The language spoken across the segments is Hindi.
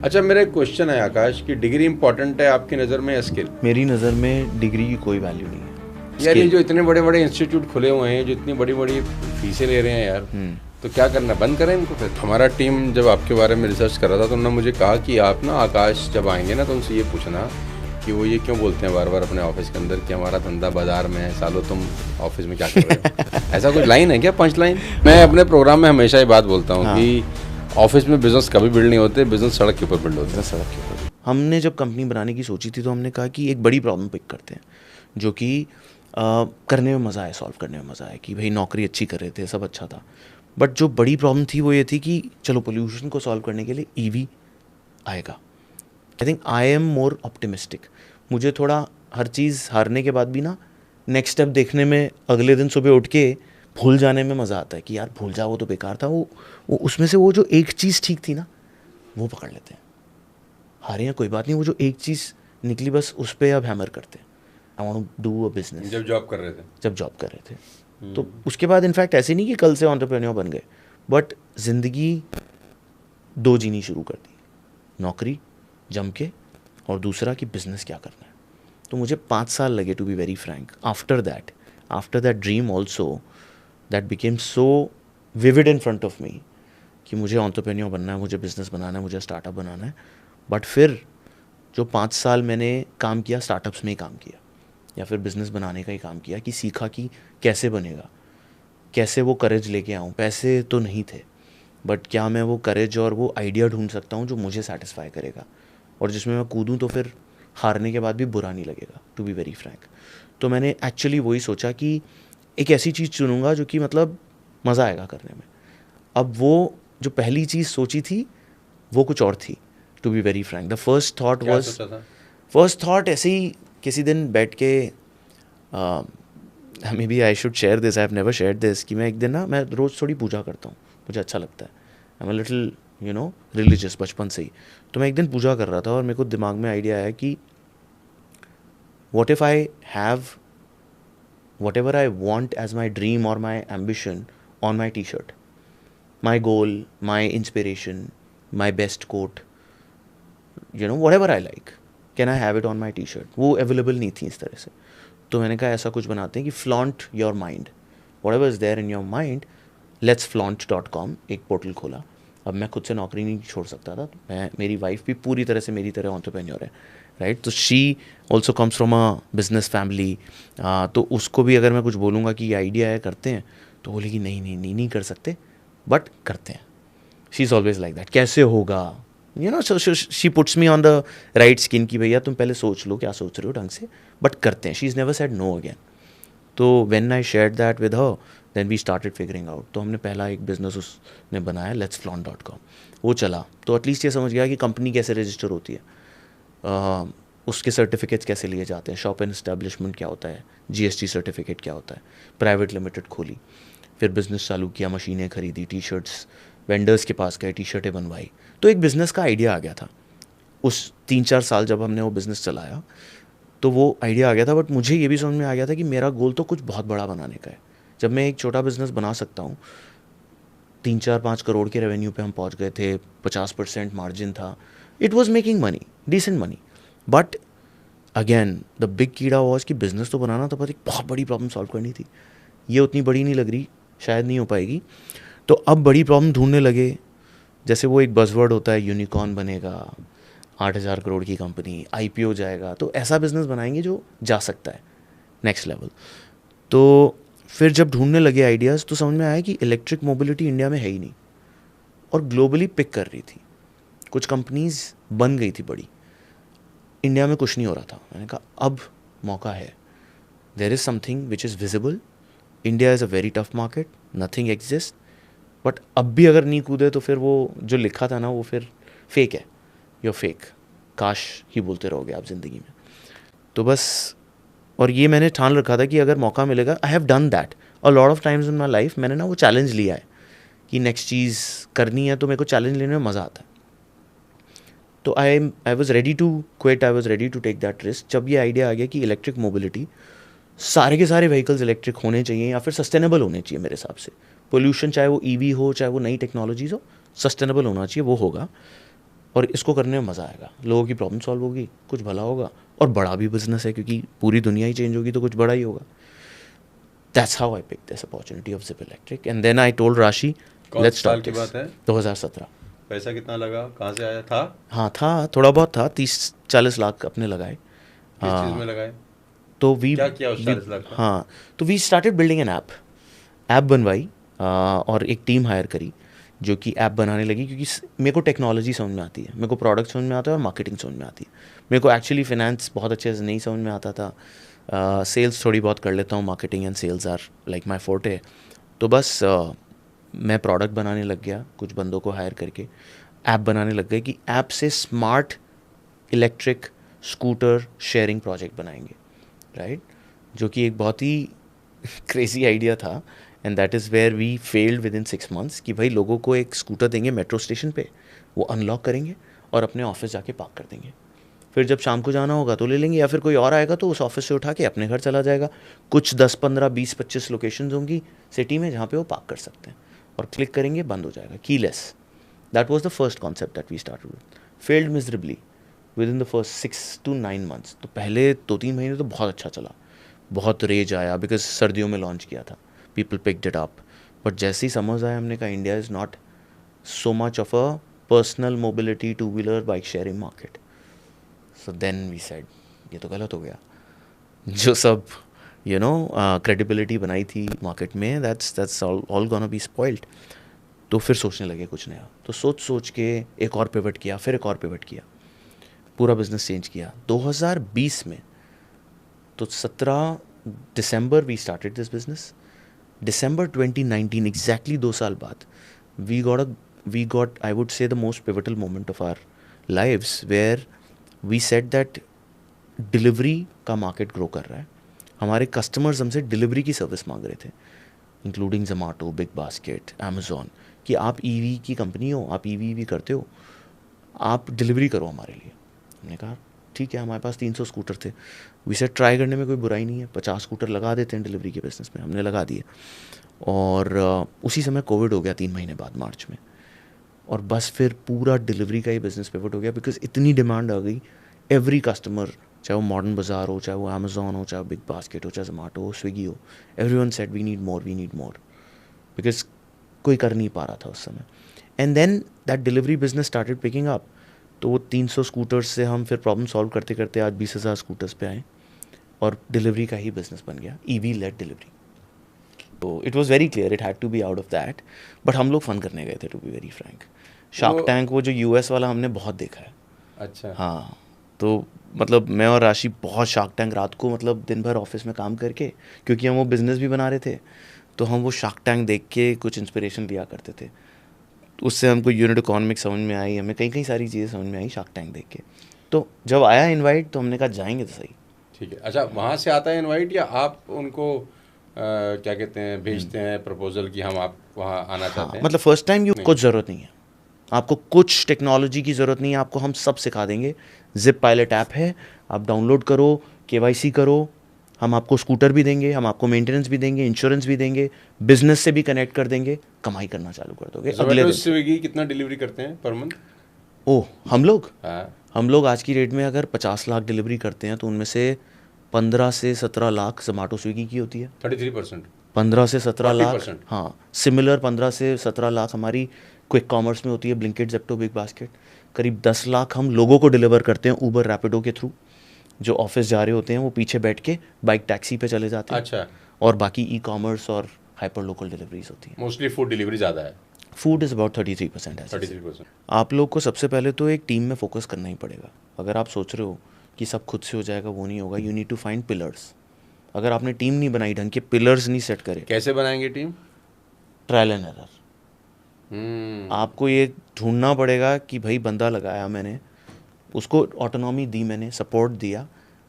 अच्छा, मेरा एक क्वेश्चन है आकाश कि डिग्री इंपॉर्टेंट है आपकी नज़र में या स्किल? मेरी नज़र में डिग्री की कोई वैल्यू नहीं है। यार ये Skill। जो इतने बड़े बड़े इंस्टीट्यूट खुले हुए हैं, जो इतनी बड़ी बड़ी फीसें ले रहे हैं यार, तो क्या करना, बंद करें इनको फिर? हमारा टीम जब आपके बारे में रिसर्च कर रहा था तो उन्होंने मुझे कहा कि आप ना आकाश जब आएंगे ना तो उनसे ये पूछना कि वो ये क्यों बोलते हैं बार बार अपने ऑफिस के अंदर कि हमारा धंधा बाजार में है, सालों तुम ऑफिस में क्या कर रहे हो? ऐसा कुछ लाइन है क्या, पंच लाइन? मैं अपने प्रोग्राम में हमेशा ये बात बोलता हूँ कि ऑफिस में बिजनेस कभी बिल्ड नहीं होते, बिजनेस सड़क के ऊपर बिल्ड होते हैं। सड़क के ऊपर हमने जब कंपनी बनाने की सोची थी तो हमने कहा कि एक बड़ी प्रॉब्लम पिक करते हैं जो कि करने में मज़ा आए, सॉल्व करने में मज़ा आए। कि भाई नौकरी अच्छी कर रहे थे, सब अच्छा था, बट जो बड़ी प्रॉब्लम थी वो ये थी कि चलो पोल्यूशन को सॉल्व करने के लिए ईवी आएगा। I think I am more optimistic. मुझे थोड़ा हर चीज़ हारने के बाद भी ना नेक्स्ट स्टेप देखने में, अगले दिन सुबह उठ के भूल जाने में मज़ा आता है कि यार भूल जाओ, वो तो बेकार था। वो उसमें से वो जो एक चीज़ ठीक थी ना वो पकड़ लेते हैं। हारे हैं कोई बात नहीं, वो जो एक चीज़ निकली बस उस पर अब हैमर करते हैं। I want to do a business. जब जॉब कर रहे थे तो उसके बाद इनफैक्ट ऐसे नहीं कि कल से एंटरप्रेन्योर बन गए, बट ज़िंदगी दो जीनी शुरू कर दी, नौकरी जम के और दूसरा कि बिज़नेस क्या करना है। तो मुझे 5 साल लगे to be very frank. After that dream also that became so vivid in front of me कि मुझे एंटरप्रेन्योर बनना है, मुझे बिज़नेस बनाना है, मुझे स्टार्टअप बनाना है। बट फिर जो 5 साल मैंने काम किया स्टार्टअप्स में ही काम किया या फिर बिज़नेस बनाने का ही काम किया, कि सीखा कि कैसे बनेगा, कैसे वो करेज लेके आऊँ। पैसे तो नहीं थे, बट क्या मैं वो करेज और वो आइडिया ढूंढ सकता हूँ जो मुझे सेटिस्फाई करेगा और जिसमें मैं कूदूँ तो फिर हारने के बाद भी बुरा नहीं लगेगा, टू बी वेरी फ्रैंक। तो मैंने एक्चुअली वही सोचा कि एक ऐसी चीज़ चुनूँगा जो कि मतलब मज़ा आएगा करने में। अब वो जो पहली चीज़ सोची थी वो कुछ और थी, to be very frank. The first thought क्या वाज, सोचा था? फर्स्ट थॉट ऐसे ही किसी दिन बैठ के, maybe I should share this, I have never share this, कि मैं एक दिन ना, मैं रोज़ थोड़ी पूजा करता हूँ, मुझे अच्छा लगता है। I am a little religious बचपन से ही। तो मैं एक दिन पूजा कर रहा था और मेरे को दिमाग में आइडिया आया कि what if I have whatever I want as my dream or my ambition on my t-shirt, my goal, my inspiration, my best quote, whatever I like, can I have it on my t-shirt? वो available नहीं थी इस तरह से। तो मैंने कहा ऐसा कुछ बनाते हैं कि flaunt your mind, whatever is there in your mind, let's flaunt.com एक पोर्टल खोला। अब मैं खुद से नौकरी नहीं छोड़ सकता था, मेरी वाइफ भी पूरी तरह से मेरी तरह एंटरप्रेन्योर है, राइट। तो she also comes from a business family. तो उसको भी अगर मैं कुछ बोलूँगा कि ये आइडिया है करते हैं, तो बोलेगी नहीं नहीं नहीं नहीं कर सकते, बट करते हैं। She is always like that, कैसे होगा, she puts me on the right skin कि भैया तुम पहले सोच लो क्या सोच रहे हो ढंग से, बट करते हैं। She is never said no again. तो when I shared that with her, then we started figuring out. तो हमने पहला एक बिज़नेस उसने बनाया, letsflaunt.com। वो चला तो एटलीस्ट ये समझ गया कि कंपनी कैसे रजिस्टर होती है, उसके सर्टिफिकेट्स कैसे लिए जाते हैं, शॉप एंड एस्टेब्लिशमेंट क्या होता है, जीएसटी सर्टिफिकेट क्या होता है। प्राइवेट लिमिटेड खोली, फिर बिज़नेस चालू किया, मशीनें खरीदी, टी शर्ट्स वेंडर्स के पास गए, टी शर्टें बनवाई। तो एक बिज़नेस का आइडिया आ गया था उस 3-4 साल जब हमने वो बिज़नेस चलाया। तो वो आइडिया आ गया था, बट मुझे ये भी समझ में आ गया था कि मेरा गोल तो कुछ बहुत बड़ा बनाने का है। जब मैं एक छोटा बिज़नेस बना सकता हूँ, 3-4-5 करोड़ के रेवेन्यू पे हम पहुँच गए थे, 50% मार्जिन था, it was making money, decent money. But again the big कीड़ा वॉज कि बिज़नेस तो बनाना था, पर एक बहुत बड़ी प्रॉब्लम सॉल्व करनी थी। ये उतनी बड़ी नहीं लग रही, शायद नहीं हो पाएगी। तो अब बड़ी प्रॉब्लम ढूंढने लगे, जैसे वो एक बज़वर्ड होता है, यूनिकॉर्न बनेगा, 8,000 करोड़ की कंपनी, आईपीओ जाएगा, तो ऐसा बिज़नेस बनाएंगे जो जा सकता है नेक्स्ट लेवल। तो फिर जब ढूंढने लगे आइडियाज़ तो समझ में आया कि इलेक्ट्रिक मोबिलिटी इंडिया में है ही नहीं और ग्लोबली पिक कर रही थी। कुछ कंपनीज़ बन गई थी बड़ी, इंडिया में कुछ नहीं हो रहा था। मैंने कहा अब मौका है, there is something which is visible, India is a very tough market, nothing exist. But अब भी अगर नहीं कूदे तो फिर वो जो लिखा था ना वो फिर फेक है, यो फेक, काश ही बोलते रहोगे आप ज़िंदगी में। तो बस, और ये मैंने ठान रखा था कि अगर मौका मिलेगा, I have done that a lot of times in my life. मैंने ना वो चैलेंज लिया है कि नेक्स्ट चीज़ करनी है, तो मेरे को चैलेंज लेने में मज़ा आता है। तो I was ready to quit, I was ready to take that risk. जब ये आइडिया आ गया कि इलेक्ट्रिक मोबिलिटी, सारे के सारे व्हीकल्स इलेक्ट्रिक होने चाहिए या फिर सस्टेनेबल होने चाहिए मेरे हिसाब से। पोल्यूशन चाहे वो ईवी हो, चाहे वो नई टेक्नोलॉजीज हो, सस्टेनेबल होना चाहिए, वो होगा। और इसको करने में मज़ा आएगा, लोगों की प्रॉब्लम सॉल्व होगी, कुछ भला होगा, और बड़ा भी बिजनेस है क्योंकि पूरी दुनिया ही चेंज होगी तो कुछ बड़ा ही होगा. That's how I picked this opportunity of Zip Electric. And then I told Rashi, let's start की this. बात है? 2017. पैसा कितना लगा, कहाँ से आया था? हाँ था, थोड़ा बहुत था, 30-40 लाख अपने लगाए. किस चीज़ में लगाए? तो क्या किया उस 40 लाख का? हाँ, तो we started building an app बनवाई और एक टीम हायर करी जो कि ऐप बनाने लगी, क्योंकि मेरे को टेक्नोलॉजी समझ में आती है, मेरे को प्रोडक्ट समझ में आता है और मार्केटिंग समझ में आती है. मेरे को एक्चुअली फाइनेंस बहुत अच्छे से नहीं समझ में आता था, सेल्स थोड़ी बहुत कर लेता हूँ, marketing and sales are like my forte. तो बस मैं प्रोडक्ट बनाने लग गया, कुछ बंदों को हायर करके ऐप बनाने लग गए कि ऐप से smart electric scooter sharing project बनाएंगे, राइट? जो कि एक बहुत ही क्रेजी आइडिया था. And that is where we failed within 6 months कि भाई लोगों को एक स्कूटर देंगे मेट्रो स्टेशन पे, वो अनलॉक करेंगे और अपने ऑफिस जाके पार्क कर देंगे. फिर जब शाम को जाना होगा तो ले लेंगे, या फिर कोई और आएगा तो उस ऑफिस से उठा के अपने घर चला जाएगा. कुछ 10, 15, 20, 25 लोकेशंस होंगी सिटी में जहाँ पे वो पार्क कर सकते हैं, और क्लिक करेंगे बंद हो जाएगा, keyless. That was the first concept that we started with. Failed miserably within the first 6 to 9 months. तो पहले 2-3 महीने तो बहुत अच्छा चला, बहुत रेज आया, बिकॉज सर्दियों में लॉन्च किया था, people picked it up. But जैसे ही समझ आया हमने कहा India is not so much of a personal mobility 2-wheeler bike sharing market. So then we said ये तो गलत हो गया, जो सब क्रेडिबिलिटी बनाई थी मार्केट में, that's all gonna be spoiled. तो फिर सोचने लगे कुछ नया. तो सोच के एक और पिवट किया, फिर एक और पिवट किया, पूरा बिजनेस चेंज किया. 2020 में तो 17 दिसंबर we started this business. December 2019, exactly 2 साल बाद, we got I would say the most pivotal moment of our lives where we said that delivery का मार्केट ग्रो कर रहा है. हमारे कस्टमर्स हमसे डिलीवरी की सर्विस मांग रहे थे, including Zomato, big basket, Amazon, कि आप ईवी की कंपनी हो, आप ईवी करते हो, आप डिलीवरी करो हमारे लिए. हमने कहा ठीक है, हमारे पास 300 स्कूटर थे. वी सेड ट्राई करने में कोई बुराई नहीं है, 50 स्कूटर लगा देते हैं डिलीवरी के बिजनेस में. हमने लगा दिए, और उसी समय कोविड हो गया 3 महीने बाद, मार्च में. और बस फिर पूरा डिलीवरी का ही बिजनेस पिवट हो गया, बिकॉज इतनी डिमांड आ गई. एवरी कस्टमर, चाहे वो मॉडर्न बाज़ार हो, चाहे वो अमेजोन हो, चाहे बिग बास्केट हो, चाहे जोमेटो हो, स्विगी हो, everyone said we need more, because कोई कर नहीं पा रहा था उस समय. And then that delivery business started picking up. तो वो 300 स्कूटर्स से हम फिर प्रॉब्लम सॉल्व करते करते आज 20,000 स्कूटर्स पे आए, और डिलीवरी का ही बिजनेस बन गया, ईवी लेड डिलीवरी. तो it was very clear it had to be out of that. But हम लोग फन करने गए थे, to be very frank. Shark tank वो जो यूएस वाला हमने बहुत देखा है. अच्छा. हाँ, तो मतलब मैं और राशि बहुत शार्क टैंक, रात को मतलब दिन भर ऑफिस में काम करके, क्योंकि हम वो बिज़नेस भी बना रहे थे, तो हम वो शार्क टैंक देख के कुछ इंस्पिरेशन लिया करते थे. उससे हमको यूनिट इकोनॉमिक्स समझ में आई, हमें कई सारी चीज़ें समझ में आई शार्क टैंक देख के. तो जब आया इनवाइट तो हमने कहा जाएंगे तो सही. ठीक है. अच्छा, वहाँ से आता है इनवाइट, या आप उनको क्या कहते हैं, भेजते हैं प्रपोजल कि हम आप वहाँ आना चाहते हैं? मतलब फर्स्ट टाइम कुछ ज़रूरत नहीं है आपको, कुछ टेक्नोलॉजी की ज़रूरत नहीं है आपको, हम सब सिखा देंगे. जिप पायलट ऐप है, आप डाउनलोड करो, KYC करो, हम आपको स्कूटर भी देंगे, हम आपको मेंटेनेंस भी देंगे, इंश्योरेंस भी देंगे, बिजनेस से भी कनेक्ट कर देंगे, कमाई करना चालू कर दोगे अगले दिन. स्विगी कितना डिलीवरी करते हैं पर मंथ? ओह, हम लोग हम लोग आज की रेट में अगर 50 लाख डिलीवरी करते हैं तो उनमें से 15 से 17 लाख जोमेटो स्विगी की होती है. 33%. 15 से 17 लाख, 40%. हाँ. सिमिलर 15 से 17 लाख हमारी क्विक कॉमर्स में होती है, ब्लिंकिट, जेप्टो, बिग बास्केट. करीब 10 लाख हम लोगों को डिलीवर करते हैं ऊबर रैपिडो के थ्रू. जो ऑफिस जा रहे होते हैं वो पीछे बैठ के बाइक टैक्सी पे चले जाते हैं. अच्छा. और बाकी ई-कॉमर्स और हाइपर लोकल डिलीवरीज होती हैं. मोस्टली फूड डिलीवरी ज़्यादा है. Food is about 33%. 33%. आप लोग को सबसे पहले तो एक टीम में फोकस करना ही पड़ेगा. अगर आप सोच रहे हो कि सब खुद से हो जाएगा, वो नहीं होगा. You need to find pillars. अगर आपने टीम नहीं बनाई, ढंग के पिलर्स नहीं सेट करे, कैसे बनाएंगे टीम? Trial and error. आपको ये ढूंढना पड़ेगा कि भाई बंदा लगाया मैंने, उसको ऑटोनॉमी दी मैंने, सपोर्ट दिया,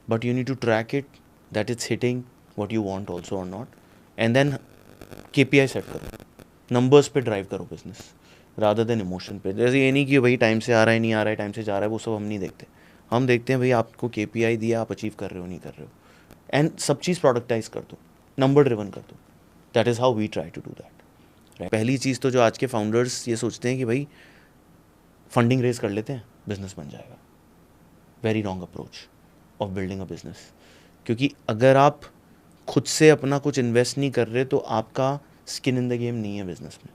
but you need to track it that it's hitting what you want also or not. And then KPI set करो, नंबर्स पे ड्राइव करो बिजनेस रादर देन इमोशन पे. जैसे ये नहीं कि भाई टाइम से आ रहा है, नहीं आ रहा है, टाइम से जा रहा है, वो सब हम नहीं देखते. हम देखते हैं भाई आपको KPI दिया, आप अचीव कर रहे हो नहीं कर रहे हो, एंड सब चीज़ प्रोडक्टाइज कर दो, नंबर ड्रिवन कर दो. That is how we try to do that. पहली चीज़ तो जो आज के फाउंडर्स ये सोचते हैं कि भाई फंडिंग रेज कर लेते हैं, बिजनेस बन जाएगा। Very wrong approach of building a business. क्योंकि अगर आप खुद से अपना कुछ इन्वेस्ट नहीं कर रहे तो आपका स्किन इन द गेम नहीं है बिजनेस में।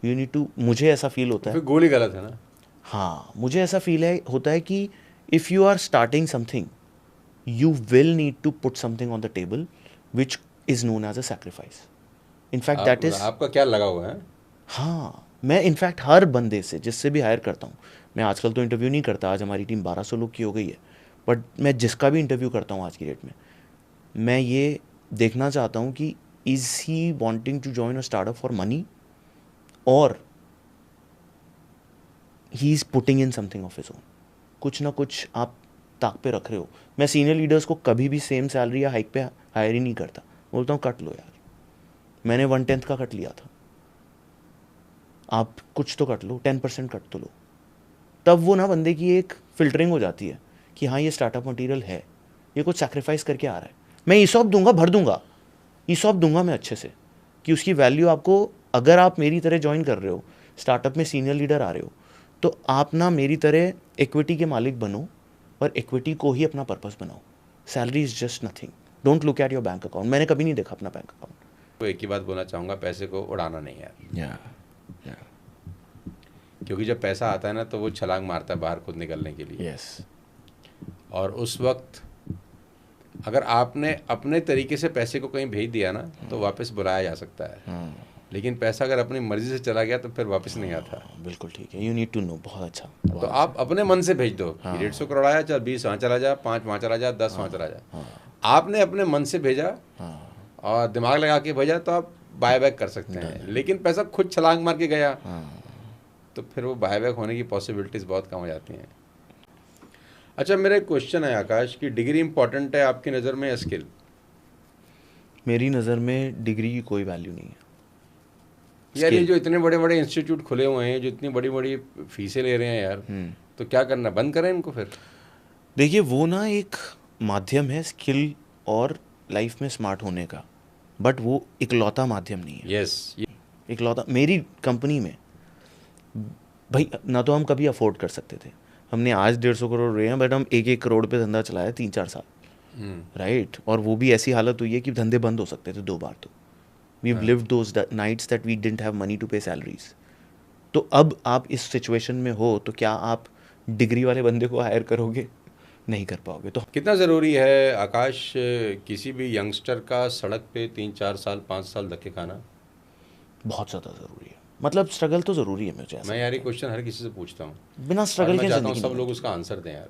यू नीड टू, मुझे ऐसा फील होता है, फिर गोल ही गलत है ना। हाँ मुझे ऐसा फील होता है कि if you are starting something you will need to put something on the table which is known as a sacrifice. In fact that is, आपका क्या लगा हुआ है? हाँ मैं इनफैक्ट हर बंदे से जिससे भी हायर करता हूँ, मैं आजकल तो इंटरव्यू नहीं करता, आज हमारी टीम 1200 लोग की हो गई है, बट मैं जिसका भी इंटरव्यू करता हूँ आज की डेट में, मैं ये देखना चाहता हूँ कि is he wanting to join a startup for money or he is putting in something of his own. कुछ ना कुछ आप ताक पे रख रहे हो। मैं सीनियर लीडर्स को कभी भी सेम सैलरी या हाइक पे हायर ही नहीं करता, बोलता हूँ कट लो यार, मैंने 1/10 का कट लिया था, आप कुछ तो कट लो, 10% कट तो लो। तब वो ना बंदे की एक फिल्टरिंग हो जाती है कि हाँ ये स्टार्टअप मटेरियल है, ये कुछ सैक्रिफाइस करके आ रहा है। मैं ईसॉप दूंगा, भर दूंगा, ईसॉप दूंगा मैं अच्छे से कि उसकी वैल्यू आपको, अगर आप मेरी तरह ज्वाइन कर रहे हो, स्टार्टअप में सीनियर लीडर आ रहे हो, तो आप ना मेरी तरह इक्विटी के मालिक बनो और इक्विटी को ही अपना पर्पस बनाओ। Salary is just nothing, don't look at your bank account. मैंने कभी नहीं देखा अपना बैंक अकाउंट। तो एक ही बात बोलना चाहूँगा, पैसे को उड़ाना नहीं यार। या क्योंकि जब पैसा आता है ना तो वो छलांग मारता है बाहर खुद निकलने के लिए। यस। और उस वक्त अगर आपने अपने तरीके से पैसे को कहीं भेज दिया ना तो वापस बुलाया जा सकता है, लेकिन पैसा अगर अपनी मर्जी से चला गया तो फिर वापस नहीं आता। बिल्कुल ठीक है, यू नीड टू नो। बहुत अच्छा। तो आप अपने मन से भेज दो कि 150 करोड़ आया, चल 20 वहाँ चला जा, 5 वहाँ चला जा, 10 वहाँ चला जा। आपने अपने मन से भेजा और दिमाग लगा के भेजा तो आप बाय बैक कर सकते हैं, लेकिन पैसा खुद छलांग मार के गया तो फिर वो बाय बैक होने की पॉसिबिलिटीज़ बहुत कम हो जाती हैं। अच्छा, मेरा एक क्वेश्चन है आकाश, कि डिग्री इंपॉर्टेंट है आपकी नज़र में या स्किल? मेरी नज़र में डिग्री की कोई वैल्यू नहीं है यार। ये जो इतने बड़े बड़े इंस्टीट्यूट खुले हुए हैं, जो इतनी बड़ी बड़ी फीसें ले रहे हैं यार, तो क्या करना, बंद करें इनको फिर? देखिए वो ना एक माध्यम है स्किल और लाइफ में स्मार्ट होने का, बट वो इकलौता माध्यम नहीं है। यस, इकलौता। मेरी कंपनी में भाई ना तो हम कभी अफोर्ड कर सकते थे, हमने आज 150 करोड़ रहे हैं, बट हम 1-1 करोड़ पे धंधा चलाया 3-4 साल, राइट। और वो भी ऐसी हालत हुई है कि धंधे बंद हो सकते थे 2 बार। तो we've lived those nights that we didn't have money to pay salaries. तो अब आप इस सिचुएशन में हो तो क्या आप डिग्री वाले बंदे को हायर करोगे? नहीं कर पाओगे। तो कितना ज़रूरी है आकाश किसी भी यंगस्टर का सड़क पे 3-4 साल 5 साल धक्के खाना? बहुत ज़्यादा ज़रूरी है। मतलब स्ट्रगल तो ज़रूरी है मुझे। मैं यार ये क्वेश्चन हर किसी से पूछता हूँ, बिना स्ट्रगल के चाहता हूँ सब लोग उसका आंसर दें यार।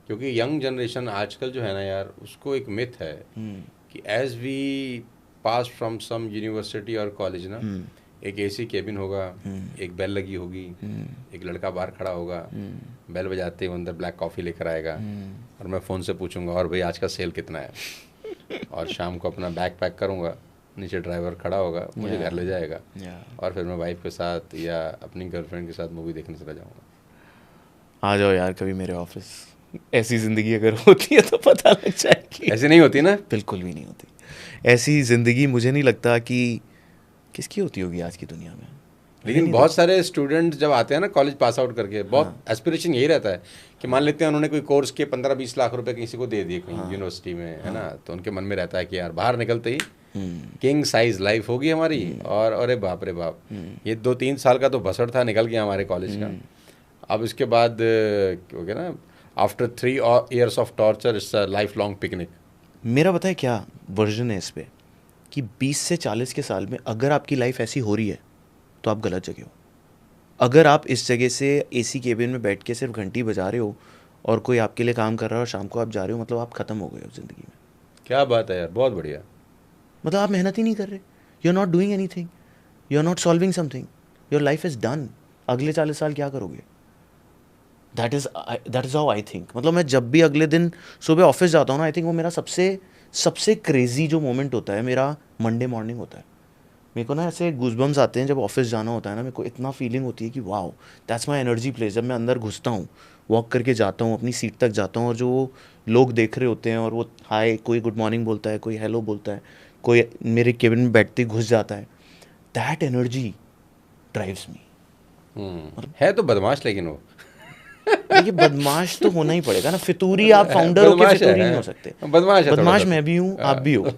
क्योंकि यंग जनरेशन आजकल जो है ना यार, उसको एक मिथ है कि as we pass from some university और कॉलेज ना, एक एसी केबिन होगा, एक बेल लगी होगी, एक लड़का बाहर खड़ा होगा, बेल बजाते ही अंदर ब्लैक कॉफ़ी लेकर आएगा और मैं फ़ोन से पूछूंगा और भाई आज का सेल कितना है, और शाम को अपना बैग पैक करूँगा, नीचे ड्राइवर खड़ा होगा, मुझे घर ले जाएगा और फिर मैं वाइफ के साथ या अपनी गर्लफ्रेंड के साथ मूवी देखने चला जाऊँगा। आ जाओ यार कभी मेरे ऑफिस। ऐसी ज़िंदगी अगर होती है तो पता लग जाएगी। ऐसी नहीं होती ना, बिल्कुल भी नहीं होती ऐसी ज़िंदगी। मुझे नहीं लगता कि किसकी होती होगी आज की दुनिया में। लेकिन बहुत सारे स्टूडेंट जब आते हैं ना कॉलेज पास आउट करके, बहुत एस्पिरेशन यही रहता है कि मान लेते हैं उन्होंने कोई कोर्स के 15-20 लाख रुपए किसी को दे दिए कहीं यूनिवर्सिटी में, है ना, तो उनके मन में रहता है कि यार बाहर निकलते ही किंग साइज लाइफ होगी हमारी, और अरे बाप रे बाप, ये 2-3 साल का तो भसड़ था, निकल गया हमारे कॉलेज का। अब इसके बाद हो गया ना, after 3 years of torture it's a life long picnic. मेरा पता है क्या वर्जन है इस पे, कि 20 से 40 के साल में अगर आपकी लाइफ ऐसी हो रही है तो आप गलत जगह हो। अगर आप इस जगह से एसी केबिन में बैठ के सिर्फ घंटी बजा रहे हो और कोई आपके लिए काम कर रहा है और शाम को आप जा रहे हो, मतलब आप ख़त्म हो गए हो ज़िंदगी में। क्या बात है यार, बहुत बढ़िया। मतलब आप मेहनत ही नहीं कर रहे, you are not doing anything, you are not solving something, your life is done. अगले 40 साल क्या करोगे? That is how I think. मतलब मैं जब भी अगले दिन सुबह ऑफिस जाता हूँ ना, आई थिंक वो मेरा सबसे क्रेजी जो मोमेंट होता है मेरा मंडे मॉर्निंग होता है। मेरे को ना ऐसे गूज़बम्स आते हैं जब ऑफिस जाना होता है ना, मेरे को इतना फीलिंग होती है कि wow that's my energy place. जब मैं अंदर घुसता हूँ, वॉक करके जाता हूँ, अपनी सीट तक जाता हूँ और जो लोग देख रहे होते हैं और वो हाय, कोई गुड मॉर्निंग बोलता है, कोई हेलो बोलता है, कोई मेरे केबिन में बैठते ही घुस जाता है, दैट एनर्जी ड्राइव्स मी। है तो बदमाश, लेकिन वो देखिए बदमाश तो होना ही पड़ेगा ना, फितूरी आप फाउंडर हो के बदमाश फितूरी है, नहीं हो सकते। बदमाश है थोड़ा बदमाश सा। मैं भी हूँ, आप भी हो।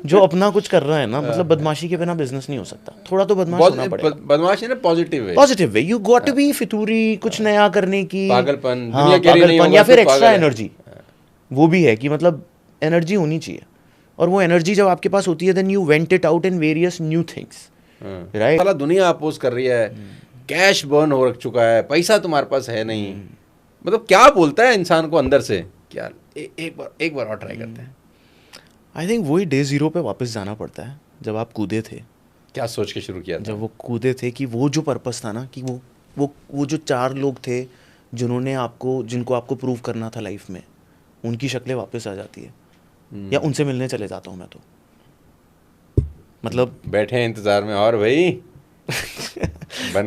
जो अपना कुछ कर रहा है ना, मतलब बदमाशी के बिना बिजनेस नहीं हो सकता, थोड़ा तो बदमाश होना पड़ेगा। बदमाश है ना पॉजिटिव है, positive way, you got to be फितूरी, कुछ नया करने की, पागलपन, हाँ दुनिया कह रही नहीं पागलपन, होगा या तो फिर एक्स्ट्रा पागल है। एनर्जी, वो भी है कि मतलब एनर्जी होनी चाहिए, और वो एनर्जी जब आपके पास होती है then you vent it out in various new things, right. साला दुनिया अपोज कर रही है, कैश बर्न हो रख चुका है, पैसा तुम्हारे पास है नहीं, मतलब क्या बोलता है इंसान को अंदर से, क्या एक बार और ट्राई करते हैं। आई थिंक वही डे ज़ीरो पे वापस जाना पड़ता है, जब आप कूदे थे, क्या सोच के शुरू किया था? जब वो कूदे थे कि वो जो पर्पस था ना, कि वो जो 4 लोग थे जिनको आपको प्रूव करना था लाइफ में, उनकी शक्लें वापस आ जाती है, या उनसे मिलने चले जाता हूँ मैं तो, मतलब बैठे हैं इंतजार में, और भाई बन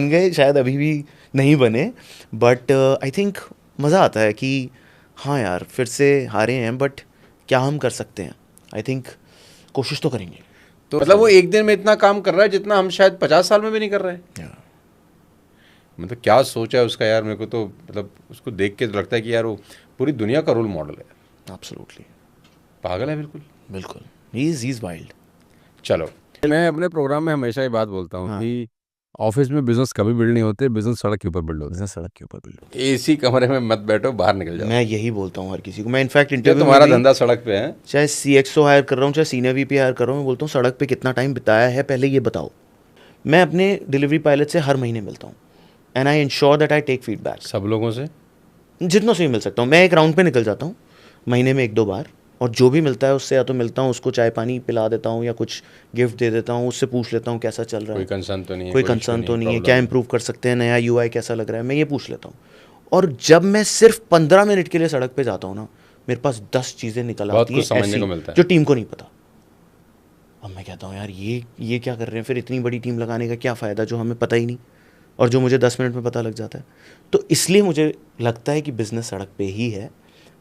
गए शायद अभी भी नहीं बने, बट आई थिंक मज़ा आता है कि हाँ यार फिर से हारे हैं, बट क्या हम कर सकते हैं, आई थिंक कोशिश तो करेंगे। तो मतलब वो एक दिन में इतना काम कर रहा है जितना हम शायद 50 साल में भी नहीं कर रहे हैं। मतलब क्या सोचा है उसका यार, मेरे को तो मतलब उसको देख के तो लगता है कि यार वो पूरी दुनिया का रोल मॉडल है। एब्सोल्युटली पागल है बिल्कुल। बिल्कुल, ही इज वाइल्ड। चलो, मैं अपने प्रोग्राम में हमेशा ये बात बोलता हूँ कि ऑफिस में बिजनेस कभी बिल्ड नहीं होते, बिजनेस सड़क के ऊपर बिल्ड होते हैं। सड़क के ऊपर बिल्ड, एसी कमरे में मत बैठो, बाहर निकल जाओ। मैं यही बोलता हूँ हर किसी को। मैं इनफैक्ट क्या इंटरव्यू तुम्हारा में भी, धंधा सड़क पे है? चाहे CXO हायर कर रहा हूँ, चाहे सीनियर VP हायर कर रहा हूँ, मैं बोलता हूँ सड़क पे कितना टाइम बिताया है पहले ये बताओ। मैं अपने डिलीवरी पायलट से हर महीने मिलता हूँ, and I ensure that I take feedback. सब लोगों से? जितनों से भी मिल सकता हूँ। मैं एक राउंड पे निकल जाता हूँ महीने में 1-2 बार, और जो भी मिलता है उससे या तो मिलता हूँ, उसको चाय पानी पिला देता हूँ या कुछ गिफ्ट दे देता हूँ, उससे पूछ लेता हूँ कैसा चल रहा है, कोई कंसर्न तो नहीं है? कोई कंसर्न तो नहीं है, क्या प्रॉब्लम? इंप्रूव कर सकते हैं, नया UI कैसा लग रहा है, मैं ये पूछ लेता हूँ। और जब मैं सिर्फ 15 मिनट के लिए सड़क पे जाता हूँ ना, मेरे पास 10 चीज़ें निकल बहुत आती कुछ हैं समझने ऐसी को मिलता है। जो टीम को नहीं पता। अब मैं कहता हूँ यार ये क्या कर रहे हैं, फिर इतनी बड़ी टीम लगाने का क्या फ़ायदा जो हमें पता ही नहीं, और जो मुझे 10 मिनट में पता लग जाता है। तो इसलिए मुझे लगता है कि बिज़नेस सड़क पे ही है,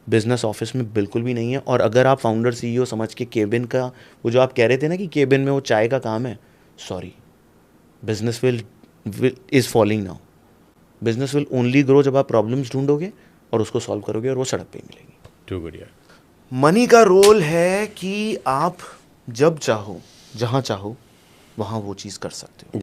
बिज़नेस ऑफिस में बिल्कुल भी नहीं है। और अगर आप फाउंडर CEO समझ के केबिन का, वो जो आप कह रहे थे ना कि केबिन में वो चाय का काम है, sorry, business will is falling now. Business will only grow जब आप प्रॉब्लम्स ढूंढोगे और उसको सॉल्व करोगे, और वो सड़क पे ही मिलेगी। टू गुड यार। मनी का रोल है कि आप जब चाहो, जहाँ चाहो, वहाँ वो चीज़ कर सकते हो।